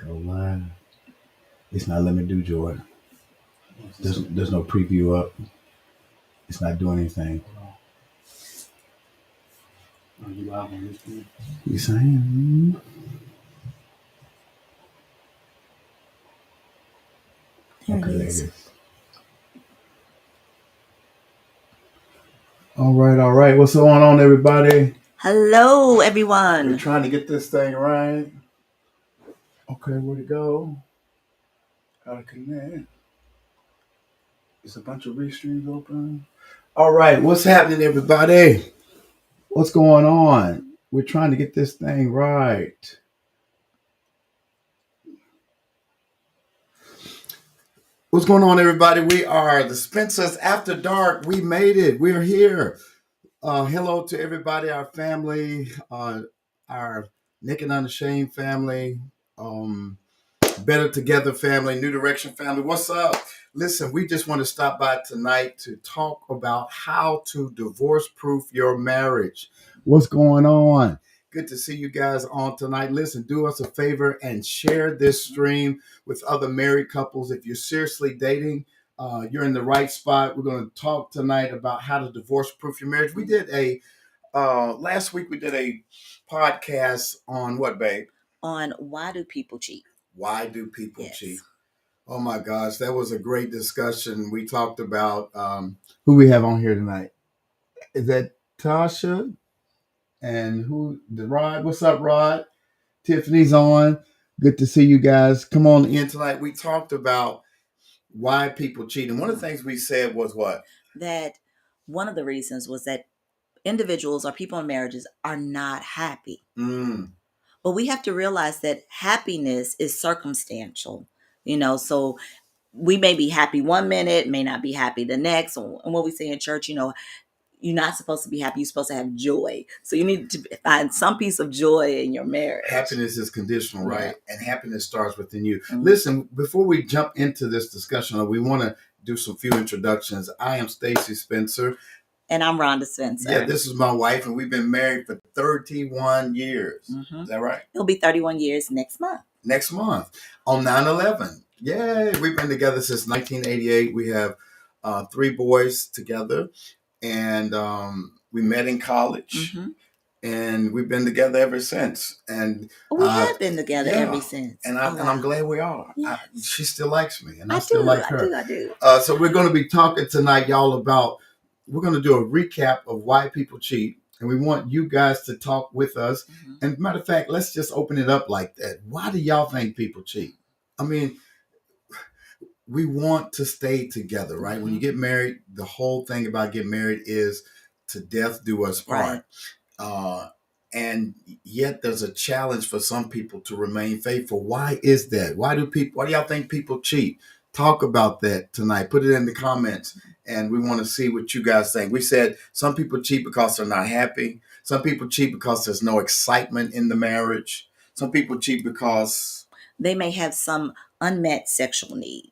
Go live. It's not letting me do Joy. There's no preview up. It's not doing anything. Are you live on this one? You saying? There Okay, it there it is. is. All right. What's going on, everybody? Hello, everyone. We're trying to get this thing right. Okay, where'd it go? Gotta connect. Is a bunch of restreams open? All right, what's happening, everybody? What's going on? We're trying to get this thing right. What's going on, everybody? We are the Spencers After Dark. We made it. We're here. Hello to everybody, our family, our Naked Unashamed family, Better Together family, New Direction family. What's up? Listen, we just want to stop by tonight to talk about how to divorce-proof your marriage. What's going on? Good to see you guys on tonight. Listen, do us a favor and share this stream with other married couples. If you're seriously dating, you're in the right spot. We're going to talk tonight about how to divorce-proof your marriage. We did last week we did a podcast on what, babe? On why do people cheat? Why do people Yes. cheat? Oh my gosh, that was a great discussion. We talked about who we have on here tonight. Is that Tasha and who? Rod? What's up, Rod? Tiffany's on. Good to see you guys. Come on in tonight. We talked about why people cheat, and one of the things we said was what? That one of the reasons was that individuals or people in marriages are not happy. But we have to realize that happiness is circumstantial, so we may be happy one minute, may not be happy the next. And what we say in church, you're not supposed to be happy. You're supposed to have joy. So you need to find some piece of joy in your marriage. Happiness is conditional, right? Yeah. And happiness starts within you. Mm-hmm. Listen, before we jump into this discussion, we want to do some few introductions. I am Stacy Spencer. And I'm Rhonda Spencer. Yeah, this is my wife, and we've been married for 31 years. Mm-hmm. Is that right? It'll be 31 years next month. Next month on 9/11. Yay! We've been together since 1988. We have 3 boys together, and we met in college. Mm-hmm. And we've been together ever since. And we have been together ever since. And I'm glad we are. Yes. She still likes me, and I still like her. I do. So we're going to be talking tonight, y'all, about. We're going to do a recap of why people cheat, and we want you guys to talk with us. Mm-hmm. And matter of fact, let's just open it up like that. Why do y'all think people cheat? I mean, we want to stay together, right? Mm-hmm. When you get married, the whole thing about getting married is to death do us part. Right. And yet there's a challenge for some people to remain faithful. Why is that? Why do y'all think people cheat? Talk about that tonight. Put it in the comments, and we want to see what you guys think. We said some people cheat because they're not happy. Some people cheat because there's no excitement in the marriage. Some people cheat because they may have some unmet sexual need.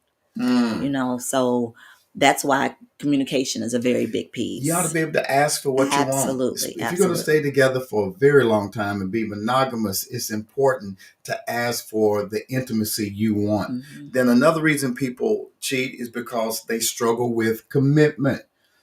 So that's why communication is a very big piece. You ought to be able to ask for what you want. Absolutely. If you're going to stay together for a very long time and be monogamous, it's important to ask for the intimacy you want. Mm-hmm. Then another reason people cheat is because they struggle with commitment.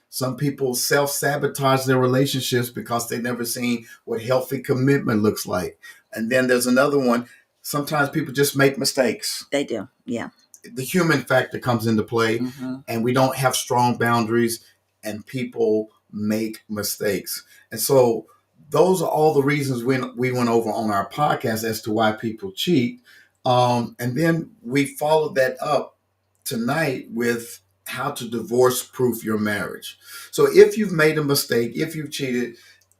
Some people self-sabotage their relationships because they've never seen what healthy commitment looks like. And then there's another one. Sometimes people just make mistakes. They do, yeah. The human factor comes into play, mm-hmm. and we don't have strong boundaries, and people make mistakes. And so those are all the reasons we went over on our podcast as to why people cheat. And then we followed that up tonight with how to divorce-proof your marriage. So if you've made a mistake, if you've cheated,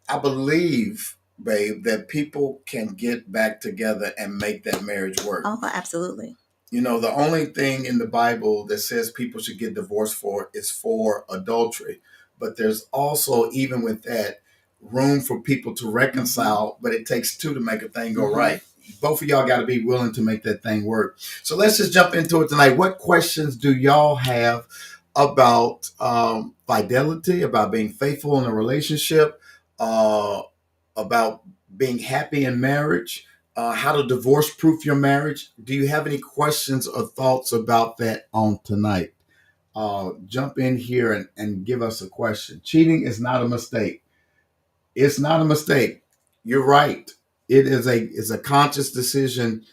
I believe, babe, that people can get back together and make that marriage work. Oh, absolutely. The only thing in the Bible that says people should get divorced for is for adultery. But there's also, even with that, room for people to reconcile, mm-hmm. but it takes 2 to make a thing go mm-hmm. right. Both of y'all got to be willing to make that thing work. So let's just jump into it tonight. What questions do y'all have about fidelity, about being faithful in a relationship, about being happy in marriage? how to divorce proof your marriage. Do you have any questions or thoughts about that on tonight? Jump in here and give us a question. Cheating is not a mistake. It's not a mistake. You're right. It's a conscious decision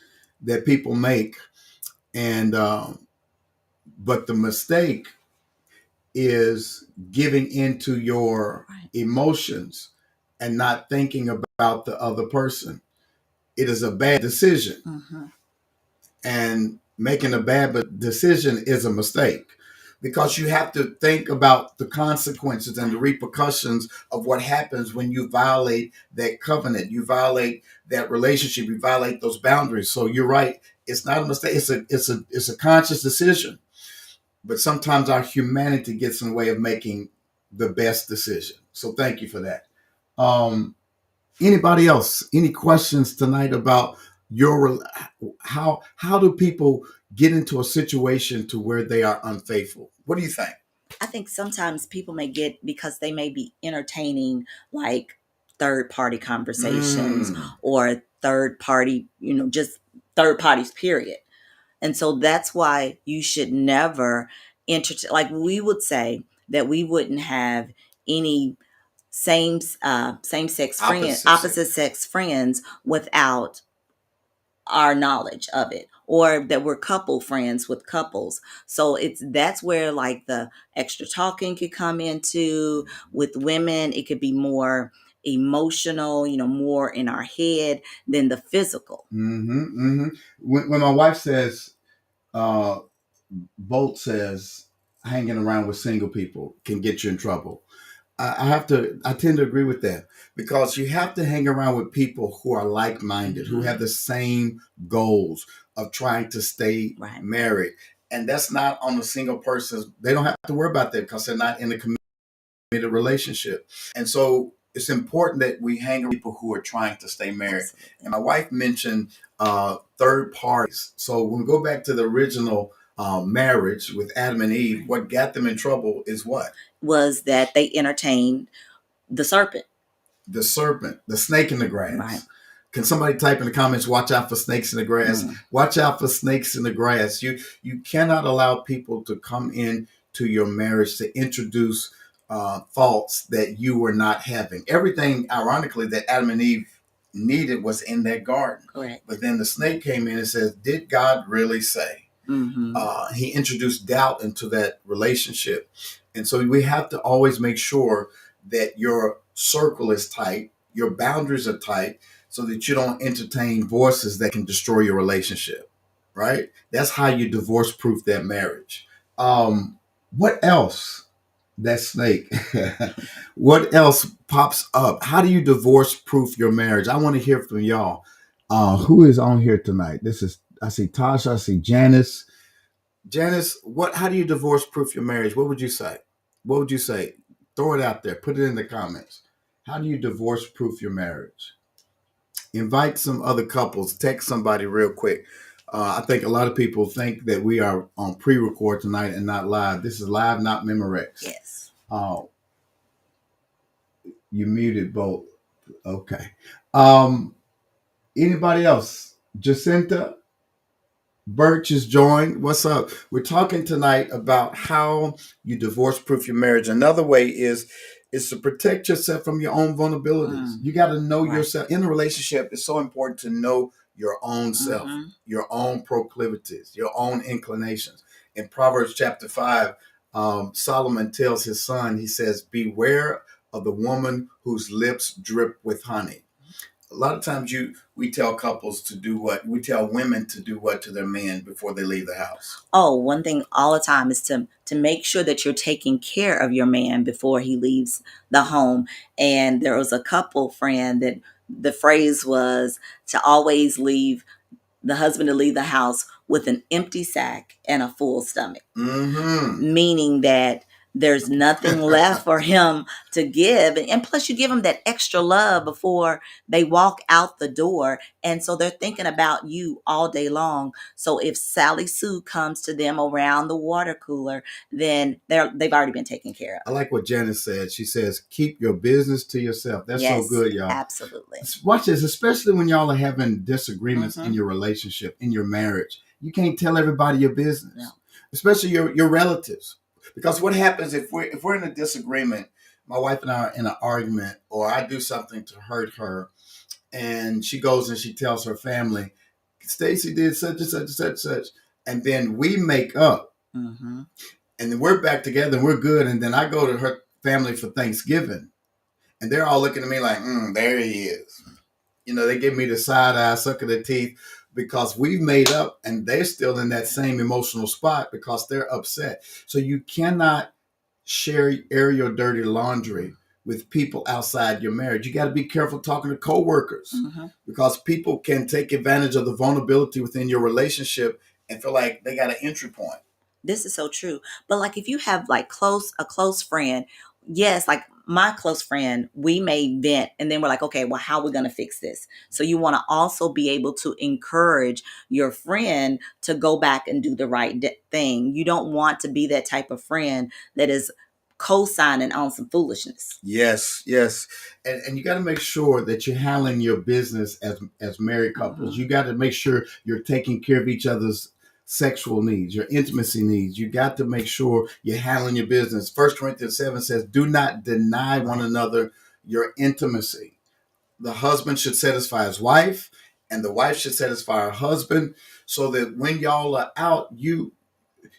that people make, and but the mistake is giving into your emotions and not thinking about the other person. It is a bad decision. Mm-hmm. And making a bad decision is a mistake because you have to think about the consequences and the repercussions of what happens when you violate that covenant, you violate that relationship, you violate those boundaries. So you're right. It's not a mistake. It's a conscious decision. But sometimes our humanity gets in the way of making the best decision. So thank you for that. Anybody else? Any questions tonight about your how do people get into a situation to where they are unfaithful? What do you think? I think sometimes people may get, because they may be entertaining like third party conversations or third party, just third parties, period. And so that's why you should never like we would say that we wouldn't have any same sex friends, opposite sex friends without our knowledge of it, or that we're couple friends with couples. So that's where like the extra talking could come into. With women, it could be more emotional, more in our head than the physical. When my wife says, Bolt says, hanging around with single people can get you in trouble. I tend to agree with that because you have to hang around with people who are like-minded, who have the same goals of trying to stay married. And that's not on the single person. They don't have to worry about that because they're not in a committed relationship. And so it's important that we hang around people who are trying to stay married. Absolutely. And my wife mentioned third parties. So when we go back to the original marriage with Adam and Eve, what got them in trouble is what? Was that they entertained the serpent. The serpent, the snake in the grass. Right. Can somebody type in the comments, watch out for snakes in the grass? Watch out for snakes in the grass. You cannot allow people to come in to your marriage to introduce thoughts that you were not having. Everything, ironically, that Adam and Eve needed was in that garden. Correct. But then the snake came in and says, did God really say? He introduced doubt into that relationship. And so we have to always make sure that your circle is tight, your boundaries are tight, so that you don't entertain voices that can destroy your relationship, right? That's how you divorce proof that marriage. What else? That snake. What else pops up? How do you divorce proof your marriage? I want to hear from y'all. Who is on here tonight? I see Tasha, I see Janice. Janice, how do you divorce proof your marriage? What would you say? What would you say? Throw it out there. Put it in the comments. How do you divorce proof your marriage? Invite some other couples. Text somebody real quick. I think a lot of people think that we are on pre-record tonight and not live. This is live, not Memorex. Yes. You muted both. Okay. Anybody else? Jacinta? Birch is joined. What's up? We're talking tonight about how you divorce proof your marriage. Another way is to protect yourself from your own vulnerabilities. You got to know yourself. In a relationship, it's so important to know your own self, your own proclivities, your own inclinations. In Proverbs chapter 5, Solomon tells his son, he says, beware of the woman whose lips drip with honey. A lot of times we tell couples to do what? We tell women to do what to their men before they leave the house? Oh, one thing all the time is to make sure that you're taking care of your man before he leaves the home. And there was a couple friend that the phrase was to always leave the husband to leave the house with an empty sack and a full stomach. Meaning that there's nothing left for him to give. And plus, you give them that extra love before they walk out the door. And so they're thinking about you all day long. So if Sally Sue comes to them around the water cooler, then they've already been taken care I of. like what Janice said. She says, keep your business to yourself. That's so Yes, good, y'all. absolutely. Watch this, especially when y'all are having disagreements Mhm. in your relationship, in your marriage. You can't tell everybody your business, No. especially your relatives. Because what happens if we're in a disagreement, my wife and I are in an argument, or I do something to hurt her, and she goes and she tells her family, Stacy did such and such and such and such, and then we make up, Mhm. and then we're back together and we're good, and then I go to her family for Thanksgiving, and they're all looking at me like, there he is. You know, they give me the side eye, suck of the teeth, because we've made up and they're still in that same emotional spot because they're upset. So you cannot air your dirty laundry with people outside your marriage. You got to be careful talking to coworkers, because people can take advantage of the vulnerability within your relationship and feel like they got an entry point. This is so true. But like if you have like a close friend, yes, like my close friend, we may vent and then we're like, okay, well, how are we going to fix this? So you want to also be able to encourage your friend to go back and do the right thing. You don't want to be that type of friend that is co-signing on some foolishness. Yes, yes. And you got to make sure that you're handling your business as married couples. You got to make sure you're taking care of each other's sexual needs, your intimacy needs. You got to make sure you're handling your business. 1 Corinthians 7 says, do not deny one another your intimacy. The husband should satisfy his wife, and the wife should satisfy her husband, so that when y'all are out, you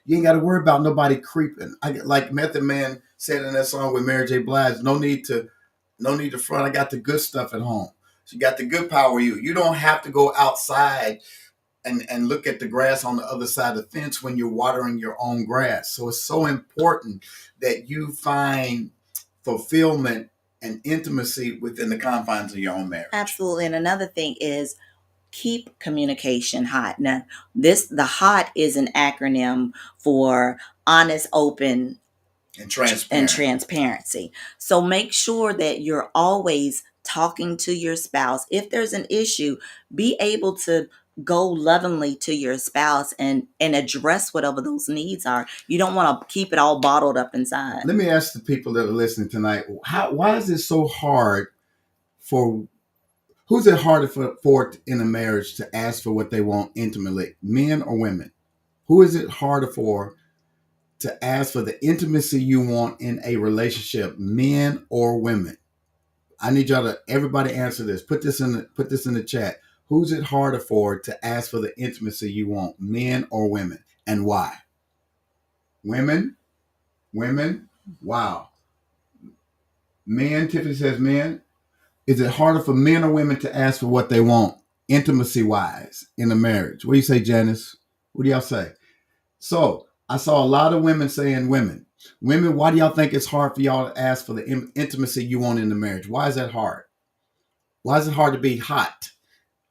ain't got to worry about nobody creeping. Like Method Man said in that song with Mary J. Blige, no need to front. I got the good stuff at home. So you got the good power. You don't have to go outside and look at the grass on the other side of the fence when you're watering your own grass. So it's so important that you find fulfillment and intimacy within the confines of your own marriage. Absolutely. And another thing is keep communication hot. Now, the HOT is an acronym for honest, open, And transparency. So make sure that you're always talking to your spouse. If there's an issue, be able to go lovingly to your spouse and address whatever those needs are. You don't want to keep it all bottled up inside. Let me ask the people that are listening tonight, why is it so hard for who's it harder for in a marriage to ask for what they want intimately, men or women? Who is it harder for to ask for the intimacy you want in a relationship, men or women? I need y'all to everybody answer this. Put this in the chat. Who's it harder for to ask for the intimacy you want, men or women, and why? Women. Wow. Men. Tiffany says men. Is it harder for men or women to ask for what they want, intimacy wise, in a marriage? What do you say, Janice? What do y'all say? So I saw a lot of women saying women. Women, why do y'all think it's hard for y'all to ask for the intimacy you want in the marriage? Why is that hard? Why is it hard to be hot,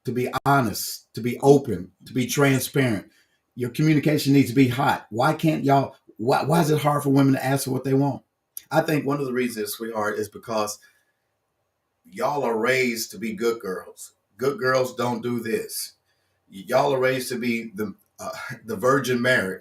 to be honest, to be open, to be transparent? Your communication needs to be hot. Why can't y'all? Why is it hard for women to ask for what they want? I think one of the reasons, sweetheart, is because y'all are raised to be good girls. Good girls don't do this. Y'all are raised to be the Virgin Mary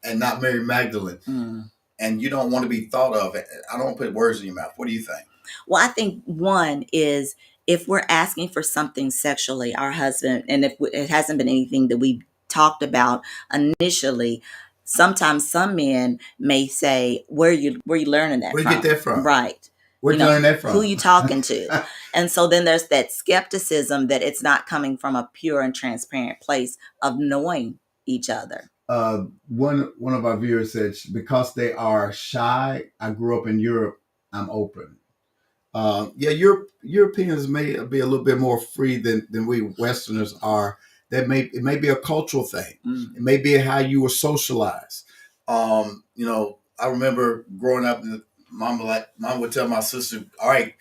and not Mary Magdalene. And you don't want to be thought of. I don't put words in your mouth. What do you think? Well, I think one is if we're asking for something sexually, our husband, and if it hasn't been anything that we talked about initially, sometimes some men may say, "Where you learning that Where from?" you get that from? Right. Where'd you learn that from? Who you talking to? And so then there's that skepticism that it's not coming from a pure and transparent place of knowing each other. One of our viewers said, because they are shy, I grew up in Europe, I'm open. Europeans may be a little bit more free than we Westerners are. It may be a cultural thing. It may be how you were socialized. I remember growing up, and mom would tell my sister, "All right,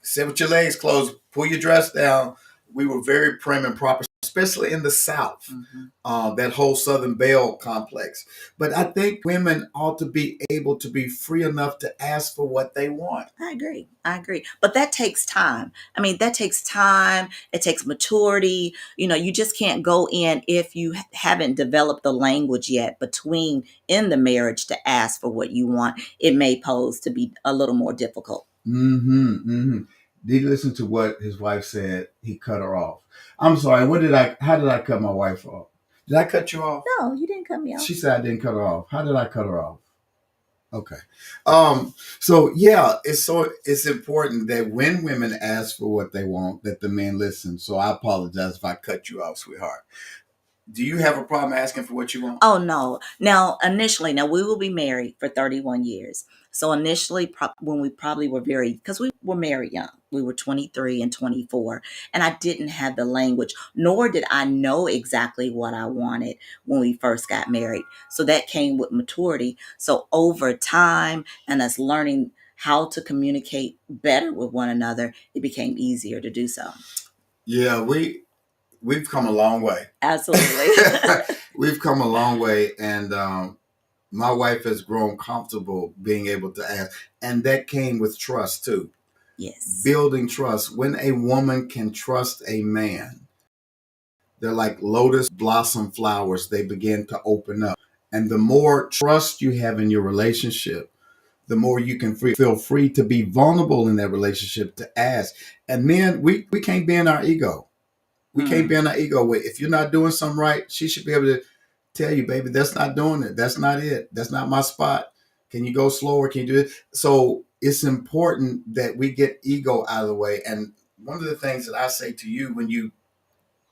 sit with your legs closed, pull your dress down." We were very prim and proper, especially in the South, Mm-hmm. that whole Southern Belle complex. But I think women ought to be able to be free enough to ask for what they want. I agree. I agree. But that takes time. I mean, that takes time. It takes maturity. You know, you just can't go in if you haven't developed the language yet between in the marriage to ask for what you want. It may pose to be a little more difficult. Mm-hmm. Mm-hmm. Did you listen to what his wife said? He cut her off. I'm sorry. How did I cut my wife off? Did I cut you off? No, you didn't cut me off. She said I didn't cut her off. How did I cut her off? Okay. So yeah, it's important that when women ask for what they want, that the men listen. So I apologize if I cut you off, sweetheart. Do you have a problem asking for what you want? Oh, no. Now, initially, we will be married for 31 years. So initially, when we probably were because we were married young, we were 23 and 24, and I didn't have the language, nor did I know exactly what I wanted when we first got married. So that came with maturity. So over time and us learning how to communicate better with one another, it became easier to do so. Yeah, we've come a long way. Absolutely. We've come a long way, and my wife has grown comfortable being able to ask, and that came with trust too. Yes. Building trust. When a woman can trust a man, they're like lotus blossom flowers. They begin to open up, and the more trust you have in your relationship, the more you can feel free to be vulnerable in that relationship to ask. And men, we can't be in our ego. We can't be in our ego. If you're not doing something right, she should be able to tell you, baby, that's not doing it. That's not it. That's not my spot. Can you go slower? Can you do it? So it's important that we get ego out of the way. And one of the things that I say to you when you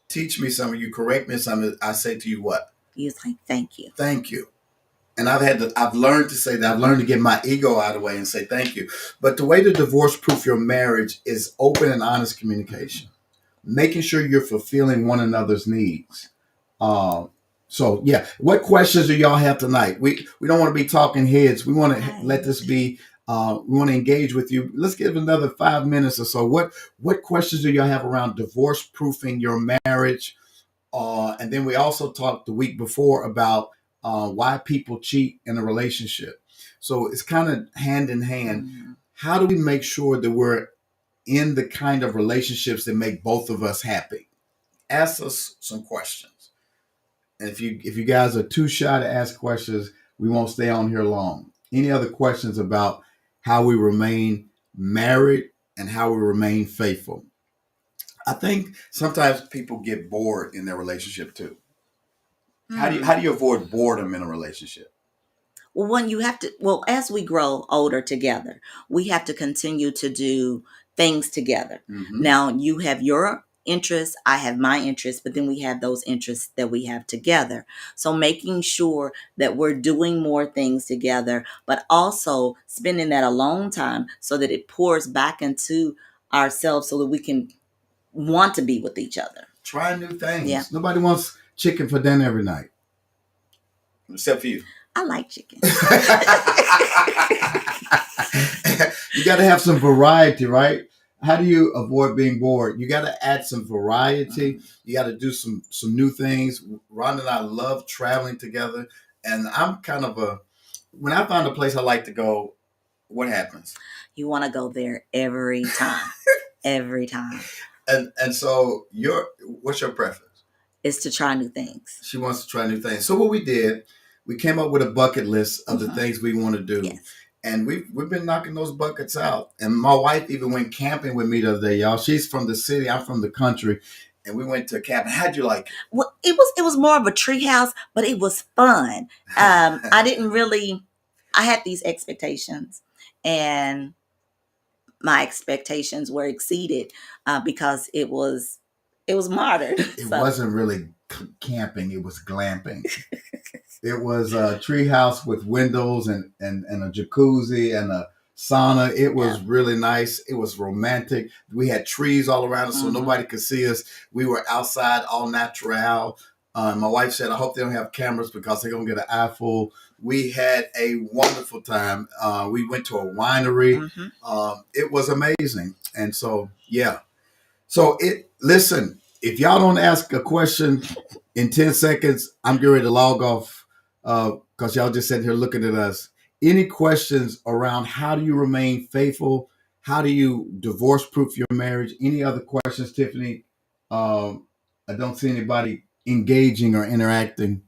teach me something, you correct me something, I say to you what? You say thank you. Thank you. And I've learned to say that. I've learned to get my ego out of the way and say thank you. But the way to divorce proof your marriage is open and honest communication, making sure you're fulfilling one another's needs. So yeah, what questions do y'all have tonight? We don't want to be talking heads. We want to let this be. We want to engage with you. Let's give another 5 minutes or so. What questions do y'all have around divorce proofing your marriage? And then we also talked the week before about why people cheat in a relationship. So it's kind of hand in hand. Mm-hmm. How do we make sure that we're in the kind of relationships that make both of us happy? Ask us some questions. And if you guys are too shy to ask questions, we won't stay on here long. Any other questions about how we remain married and how we remain faithful? I think sometimes people get bored in their relationship too. How do you avoid boredom in a relationship? Well, as we grow older together, we have to continue to do things together. Mm-hmm. Now, you have your interests, I have my interests, but then we have those interests that we have together. So making sure that we're doing more things together, but also spending that alone time so that it pours back into ourselves so that we can want to be with each other. Try new things. Yeah. Nobody wants chicken for dinner every night. Except for you. I like chicken. You got to have some variety, right? How do you avoid being bored? You got to add some variety. Mm-hmm. You got to do some new things. Ron and I love traveling together. And I'm kind of when I find a place I like to go, what happens? You want to go there every time. Every time. And so what's your preference? It's to try new things. She wants to try new things. So what we did, we came up with a bucket list of the things we want to do. Yes. And we've been knocking those buckets out. And my wife even went camping with me the other day, y'all. She's from the city, I'm from the country. And we went to camping. How'd you like it? Well, it was more of a tree house, but it was fun. I had these expectations, and my expectations were exceeded because it was modern. It wasn't really camping, it was glamping. It was a tree house with windows and a jacuzzi and a sauna. It was really nice. It was romantic. We had trees all around us so nobody could see us. We were outside, all natural. My wife said, I hope they don't have cameras because they're going to get an eyeful. We had a wonderful time. We went to a winery. It was amazing. And so, yeah. So listen, If y'all don't ask a question in 10 seconds, I'm getting ready to log off because y'all just sitting here looking at us. Any questions around how do you remain faithful? How do you divorce proof your marriage? Any other questions, Tiffany? I don't see anybody engaging or interacting.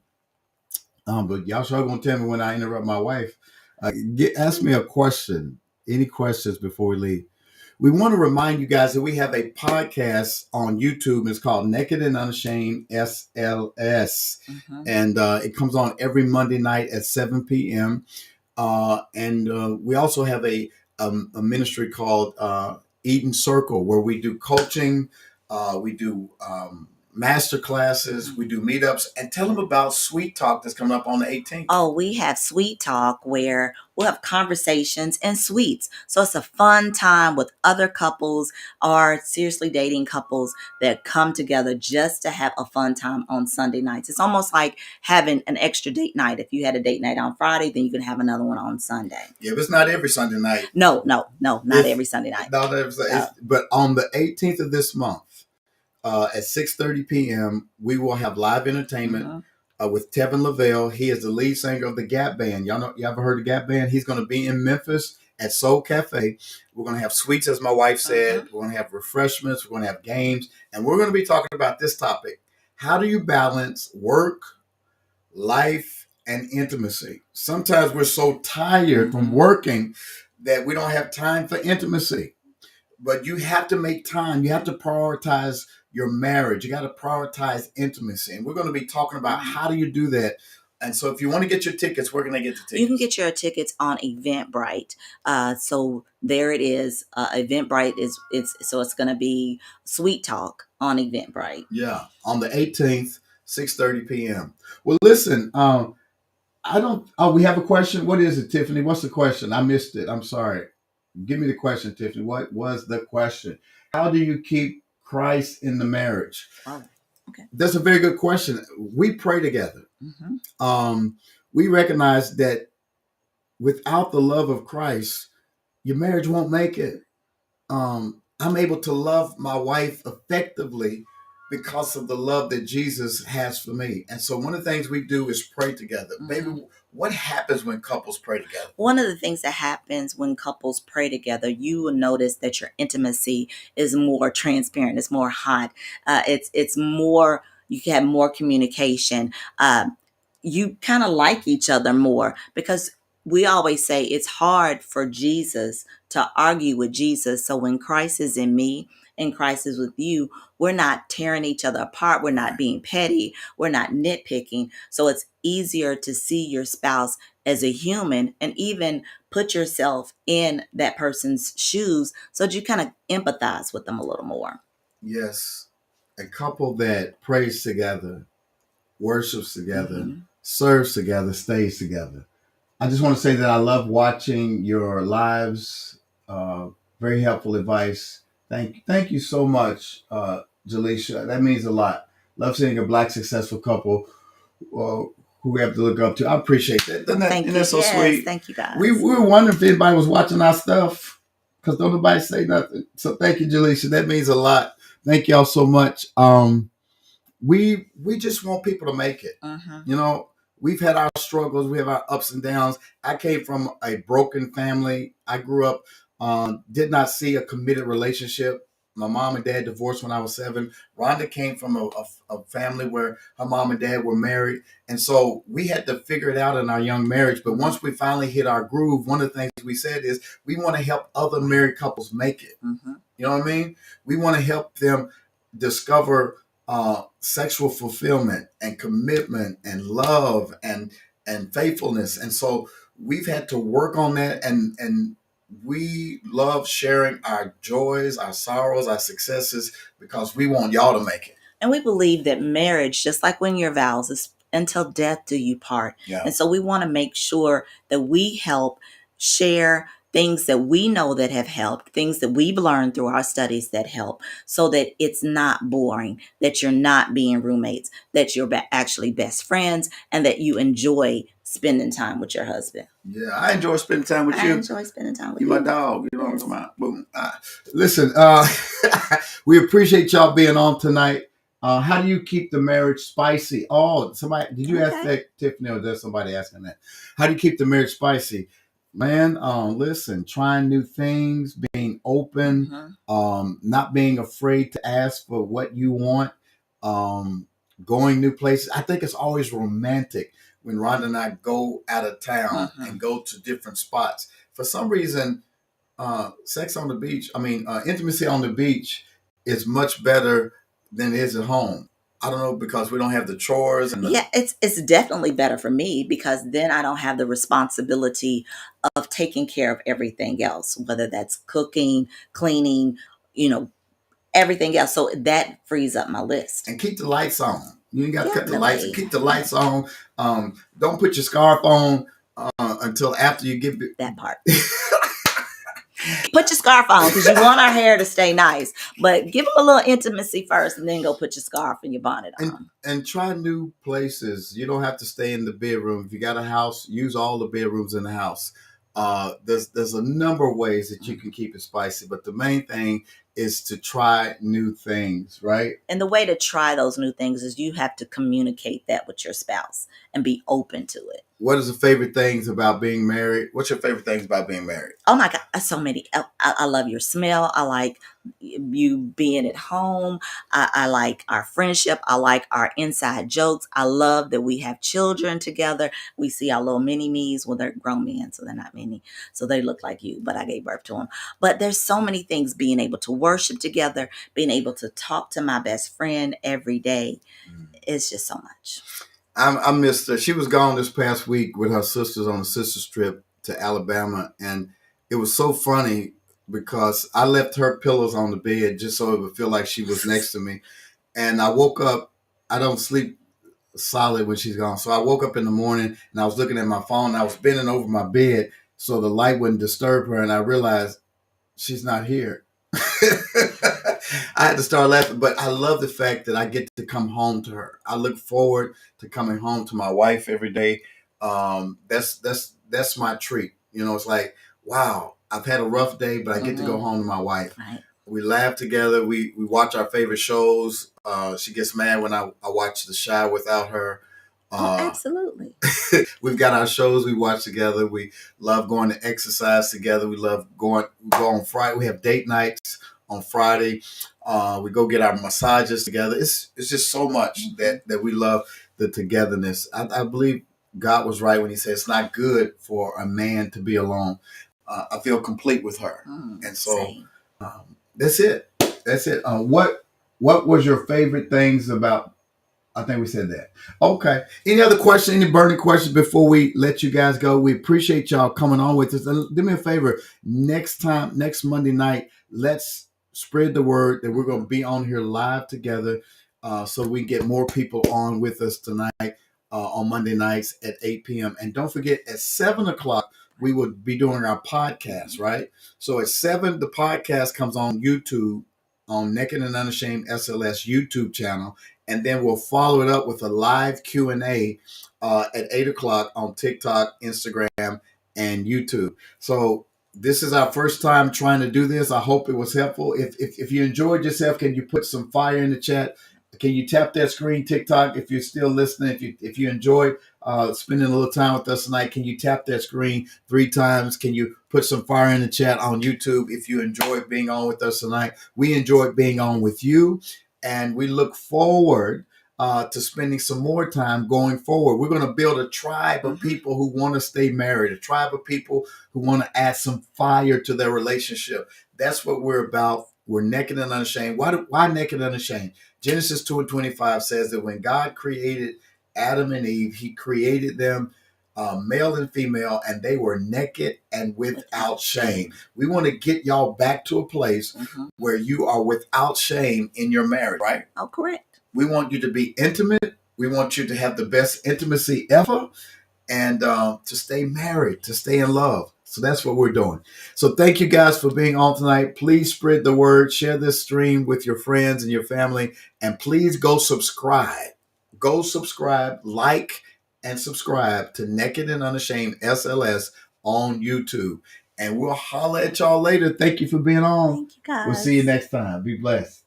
But y'all sure gonna tell me when I interrupt my wife. Ask me a question. Any questions before we leave? We want to remind you guys that we have a podcast on YouTube. It's called Naked and Unashamed SLS. And it comes on every Monday night at 7 p.m. And we also have a ministry called Eden Circle, where we do coaching, we do master classes, we do meetups, and tell them about Sweet Talk that's coming up on the 18th. Oh, we have Sweet Talk where we'll have conversations and sweets. So it's a fun time with other couples or seriously dating couples that come together just to have a fun time on Sunday nights. It's almost like having an extra date night. If you had a date night on Friday, then you can have another one on Sunday. Yeah, but it's not every Sunday night. No, not every Sunday night. Not every Sunday. But on the 18th of this month, at 6:30 p.m., we will have live entertainment with Tevin Lavelle. He is the lead singer of the Gap Band. Y'all ever heard of Gap Band? He's going to be in Memphis at Soul Cafe. We're going to have sweets, as my wife said. We're going to have refreshments. We're going to have games. And we're going to be talking about this topic. How do you balance work, life, and intimacy? Sometimes we're so tired from working that we don't have time for intimacy. But you have to make time. You have to prioritize your marriage. You got to prioritize intimacy. And we're going to be talking about how do you do that. And so if you want to get your tickets, we're going to get the tickets. You can get your tickets on Eventbrite. So there it is. Eventbrite it's going to be Sweet Talk on Eventbrite. Yeah, on the 18th, 6:30 p.m. Well, listen, we have a question. What is it, Tiffany? What's the question? I missed it. I'm sorry. Give me the question, Tiffany. What was the question? How do you keep Christ in the marriage? Oh, okay. That's a very good question. We pray together. We recognize that without the love of Christ, your marriage won't make it. I'm able to love my wife effectively because of the love that Jesus has for me. And so one of the things we do is pray together. Baby, what happens when couples pray together? One of the things that happens when couples pray together, you will notice that your intimacy is more transparent. It's more hot. It's more, you can have more communication. You kind of like each other more because we always say it's hard for Jesus to argue with Jesus. So when Christ is in me and Christ is with you, we're not tearing each other apart. We're not being petty. We're not nitpicking. So it's easier to see your spouse as a human and even put yourself in that person's shoes so that you kind of empathize with them a little more. Yes. A couple that prays together, worships together, serves together, stays together. I just want to say that I love watching your lives. Very helpful advice. Thank you so much, Jaleisha. That means a lot. Love seeing a Black successful couple who we have to look up to. I appreciate that. Thank you. That's so sweet. Thank you, guys. We were wondering if anybody was watching our stuff because don't nobody say nothing. So thank you, Jaleisha. That means a lot. Thank y'all so much. We just want people to make it. You know, we've had our struggles. We have our ups and downs. I came from a broken family. I grew up, did not see a committed relationship. My mom and dad divorced when I was 7. Rhonda came from a family where her mom and dad were married. And so we had to figure it out in our young marriage. But once we finally hit our groove, one of the things we said is we want to help other married couples make it. You know what I mean? We want to help them discover sexual fulfillment and commitment and love and faithfulness. And so we've had to work on that, and we love sharing our joys, our sorrows, our successes because we want y'all to make it. And we believe that marriage, just like when your vows, is until death do you part. And so we want to make sure that we help share things that we know that have helped, things that we've learned through our studies that help, so that it's not boring, that you're not being roommates, that you're actually best friends, and that you enjoy spending time with your husband. Yeah, I enjoy spending time with you. I enjoy spending time with you. You my dog. You know what I'm talking about. Boom. Listen, we appreciate y'all being on tonight. How do you keep the marriage spicy? Oh, somebody, did you ask Okay. that, Tiffany, or is there somebody asking that? How do you keep the marriage spicy? Man, listen, trying new things, being open, not being afraid to ask for what you want, um, going new places. I think it's always romantic when Rhonda and I go out of town and go to different spots. For some reason, sex on the beach, intimacy on the beach is much better than it is at home. I don't know, because we don't have the chores and Yeah, it's definitely better for me because then I don't have the responsibility of taking care of everything else, whether that's cooking, cleaning, you know, everything else. So that frees up my list. and keep the lights on. You ain't got to cut the lights. Definitely. Keep the lights on. Don't put your scarf on until after you get That part. Put your scarf on because you want our hair to stay nice, but give them a little intimacy first and then go put your scarf and your bonnet on. and try new places. You don't have to stay in the bedroom. If you got a house, use all the bedrooms in the house. There's a number of ways that you can keep it spicy, but the main thing is to try new things, right? And the way to try those new things is you have to communicate that with your spouse and be open to it. What is the favorite things about being married? What's your favorite things about being married? Oh my God, so many. I love your smell. I like you being at home. I like our friendship. I like our inside jokes. I love that we have children together. We see our little mini-me's. Well, they're grown men, so they're not mini. So they look like you, but I gave birth to them. But there's so many things, being able to worship together, being able to talk to my best friend every day. It's just so much. I missed her. She was gone this past week with her sisters on a sisters trip to Alabama, and it was so funny because I left her pillows on the bed just so it would feel like she was next to me. And I woke up. I don't sleep solid when she's gone, so I woke up in the morning and I was looking at my phone. And I was bending over my bed so the light wouldn't disturb her, and I realized she's not here. I had to start laughing, but I love the fact that I get to come home to her. I look forward to coming home to my wife every day. That's my treat. You know, it's like, wow, I've had a rough day, but I get to go home to my wife. Right. We laugh together. We watch our favorite shows. She gets mad when I watch The Shy without her. Absolutely. We've got our shows we watch together. We love going to exercise together. We love we go on Friday. We have date nights on Friday. We go get our massages together. It's just so much that we love the togetherness. I believe God was right when he said it's not good for a man to be alone. I feel complete with her. And so that's it. That's it. What was your favorite things about? I think we said that. Okay. Any other question? Any burning questions before we let you guys go? We appreciate y'all coming on with us. And do me a favor. Next Monday night, let's spread the word that we're going to be on here live together, so we get more people on with us tonight on Monday nights at 8 p.m. And don't forget, at 7 o'clock, we will be doing our podcast, right? So at 7, the podcast comes on YouTube, on Naked and Unashamed SLS YouTube channel. And then we'll follow it up with a live Q&A at 8 o'clock on TikTok, Instagram, and YouTube. So this is our first time trying to do this. I hope it was helpful. If you enjoyed yourself, can you put some fire in the chat? Can you tap that screen, TikTok, if you're still listening? If you enjoyed spending a little time with us tonight, can you tap that screen 3 times? Can you put some fire in the chat on YouTube if you enjoyed being on with us tonight? We enjoyed being on with you. And we look forward to spending some more time going forward. We're going to build a tribe of people who want to stay married, a tribe of people who want to add some fire to their relationship. That's what we're about. We're naked and unashamed. Why naked and unashamed? Genesis 2:25 says that when God created Adam and Eve, he created them male and female, and they were naked and without shame. We want to get y'all back to a place where you are without shame in your marriage, right? Oh, correct. We want you to be intimate. We want you to have the best intimacy ever, and to stay married, to stay in love. So that's what we're doing. So thank you guys for being on tonight. Please spread the word. Share this stream with your friends and your family. And please go subscribe. Go subscribe, like, and subscribe to Naked and Unashamed SLS on YouTube. And we'll holler at y'all later. Thank you for being on. Thank you, guys. We'll see you next time. Be blessed.